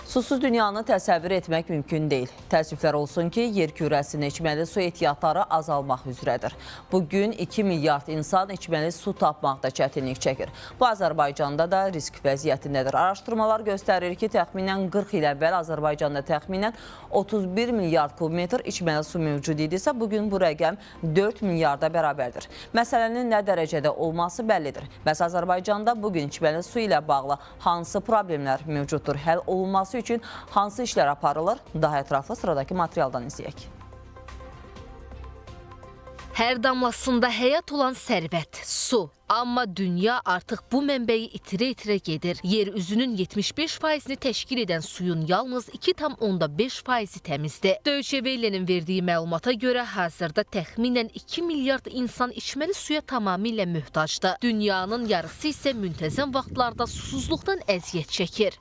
Susuz dünyanı təsəvvür etmək mümkün deyil. Təəssüflər olsun ki, yer kürəsinin içməli su ehtiyatları azalmaq üzrədir. Bugün 2 milyard insan içməli su tapmaqda çətinlik çəkir. Bu, Azərbaycanda da risk vəziyyətindədir. Araşdırmalar göstərir ki, təxminən 40 il əvvəl Azərbaycanda təxminən 31 milyard kubmetr içməli su mövcud idisə, bugün bu rəqəm 4 milyarda bərabərdir. Məsələnin nə dərəcədə olması bəllidir. Bəs Azərbaycanda bugün içməli su ilə bağlı hansı problemlər mövcuddur? Həll olunması üçün hansı işlər aparılır? Daha ətraflı sıradakı materialdan izləyək. Hər damlasında həyat olan sərvət, su. Amma dünya artıq bu mənbəyi itirə-itirə gedir. Yer üzünün 75%-ni təşkil edən suyun yalnız 2,5%-i təmizdir. Deutsche Welle'nin verdiyi məlumata görə hazırda təxminən 2 milyard insan içməli suya tamamilə möhtacdır. Dünyanın yarısı isə müntəzəm vaxtlarda susuzluqdan əziyyət çəkir.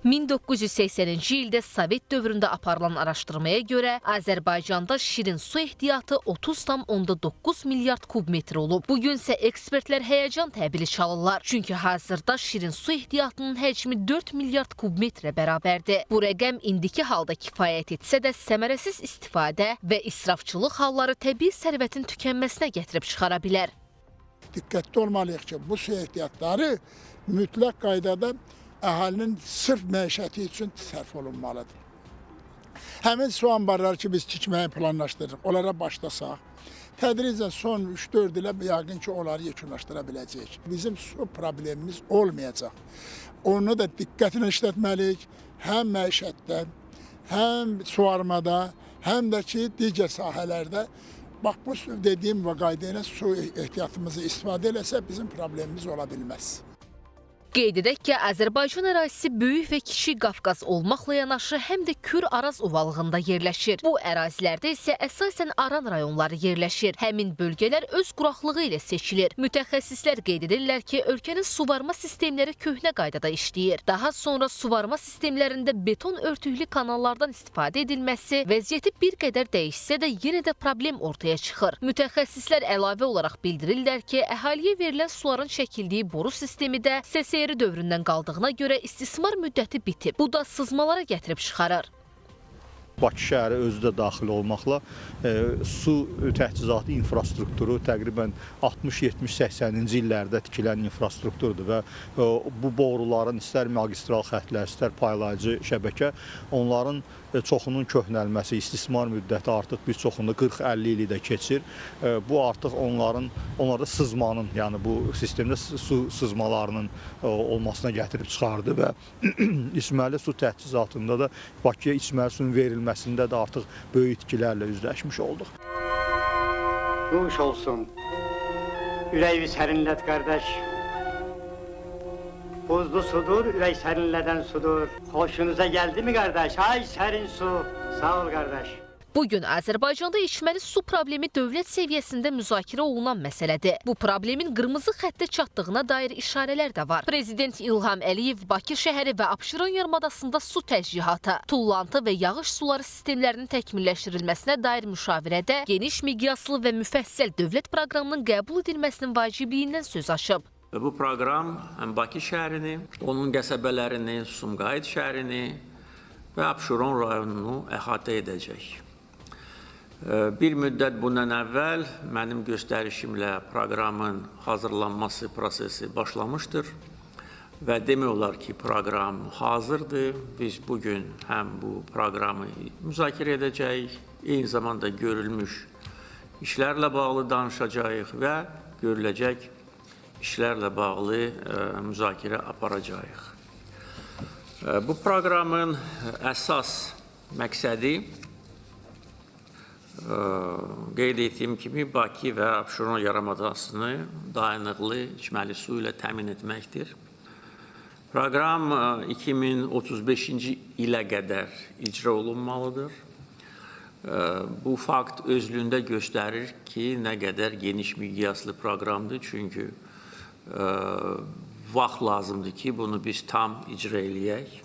1980-ci ildə Sovet dövründə aparılan araşdırmaya görə Azərbaycanda şirin su ehtiyatı 30,9 milyard kubmetr olub. Bugünsə ekspertlər həyəcan təbili çalırlar. Çünki hazırda şirin su ehtiyatının həcmi 4 milyard kubmetrə bərabərdir. Bu rəqəm indiki halda kifayət etsə də səmərəsiz istifadə və israfçılıq halları təbii sərvətin tükənməsinə gətirib çıxara bilər. Diqqətli olmalıyıq ki, bu su ehtiyatları mütləq qaydada əhalinin sırf məişəti üçün sərf olunmalıdır. Həmin su anbarları ki, biz tikməyi planlaşdırırıq, onlara başlasaq, tədricən son 3-4 ilə yəqin ki, onları yekunlaşdıra biləcəyik. Bizim su problemimiz olmayacaq. Onu da diqqətlə işlətməliyik, həm məişətdə, həm suvarmada, həm də ki, digər sahələrdə. Bax, bu dediyim və qayda ilə su ehtiyatımızı istifadə eləsə, bizim problemimiz ola bilməz. Qeyd edək ki, Azərbaycan ərazisi Böyük və Kiçik Qafqaz olmaqla yanaşı həm də Kür-Araz ovalığında yerləşir. Bu ərazilərdə isə əsasən Aran rayonları yerləşir. Həmin bölgələr öz quraqlığı ilə seçilir. Mütəxəssislər qeyd edirlər ki, ölkənin suvarma sistemləri köhnə qaydada işləyir. Daha sonra suvarma sistemlərində beton örtüklü kanallardan istifadə edilməsi vəziyyəti bir qədər dəyişsə də yenə də problem ortaya çıxır. Mütəxəssislər əlavə olaraq bildirirlər ki, əhaliyə verilən suların çəkildiyi boru sistemi də SSR dövründən qaldığına görə istismar müddəti bitib. Bu da sızmalara gətirib çıxarır. Bakı şəhəri özü də daxil olmaqla su təchizatı infrastrukturu təqribən 60-70-80-ci illərdə tikilən infrastrukturdur və bu boruların istər magistral xətlər, istər paylayıcı şəbəkə, onların çoxunun köhnəlməsi, istismar müddəti artıq bir çoxunda 40-50 ili də keçir. Bu artıq onlarda sızmanın, yəni bu sistemdə su sızmalarının olmasına gətirib çıxardı və içməli su təchizatında da Bakıya içməli suyun verilməsində də artıq böyük itkilərlə üzləşmiş olduq. Nuş olsun, ürəyi sərinlət qardaş. Buzlu sudur, ürək sərinlədən sudur. Xoşunuza gəldi mi qardaş? Ay sərin su, sağ ol qardaş. Bugün Azərbaycanda içməli su problemi dövlət səviyyəsində müzakirə olunan məsələdir. Bu problemin qırmızı xəttə çatdığına dair işarələr də var. Prezident İlham Əliyev Bakı şəhəri və Abşeron yarımadasında su təchizatı, tullantı və yağış suları sistemlərinin təkmilləşdirilməsinə dair müşavirədə geniş miqyaslı və müfəssəl dövlət proqramının qəbul edilməsinin vacibliyindən söz açıb. Bu proqram həm Bakı şəhərini, onun qəsəbələrini, Sumqayıt şəhərini və Abşeron rayonunu əhatə edəcək. Bir müddət bundan əvvəl mənim göstərişimlə proqramın hazırlanması prosesi başlamışdır və demək olar ki, proqram hazırdır. Biz bugün həm bu proqramı müzakirə edəcəyik, eyni zamanda görülmüş işlərlə bağlı danışacağıq və görüləcək işlərlə bağlı müzakirə aparacağıq. Bu proqramın əsas məqsədi qeyd etdiyim kimi Bakı və Abşeron yarımadasını dayanıqlı içməli su ilə təmin etməkdir. Proqram 2035-ci ilə qədər icra olunmalıdır. Bu fakt özlüyündə göstərir ki, nə qədər geniş miqyaslı proqramdır, çünki vaxt lazımdır ki, bunu biz tam icra eləyək.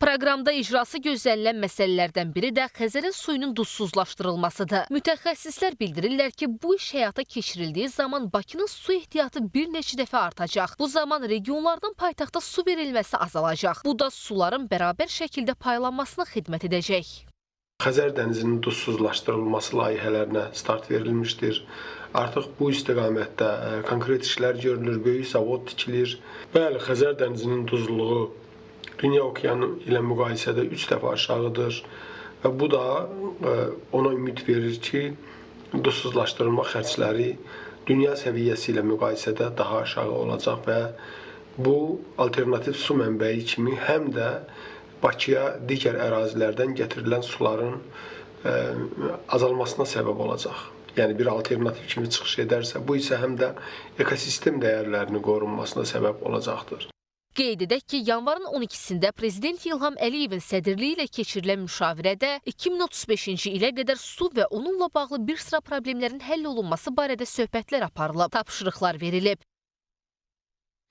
Proqramda icrası gözlənilən məsələlərdən biri də Xəzərin suyunun duzsuzlaşdırılmasıdır. Mütəxəssislər bildirirlər ki, bu iş həyata keçirildiyi zaman Bakının su ehtiyatı bir neçə dəfə artacaq. Bu zaman regionlardan paytaxta su verilməsi azalacaq. Bu da suların bərabər şəkildə paylanmasına xidmət edəcək. Xəzər dənizinin duzsuzlaşdırılması layihələrinə start verilmişdir. Artıq bu istiqamətdə konkret işlər görülür, böyük zavod tikilir. Bəli, Xəzər dənizinin duzluluğu dünya okeanı ilə müqayisədə 3 dəfə aşağıdır və bu da ona ümid verir ki, duzsuzlaşdırılma xərcləri dünya səviyyəsi ilə müqayisədə daha aşağı olacaq və bu alternativ su mənbəyi kimi həm də Bakıya digər ərazilərdən gətirilən suların azalmasına səbəb olacaq. Yəni bir alternativ kimi çıxış edərsə, bu isə həm də ekosistem dəyərlərinin qorunmasına səbəb olacaqdır. Qeyd edək ki, yanvarın 12-sində Prezident İlham Əliyevin sədrliyi ilə keçirilən müşavirədə 2035-ci ilə qədər su və onunla bağlı bir sıra problemlərin həll olunması barədə söhbətlər aparılıb, tapşırıqlar verilib.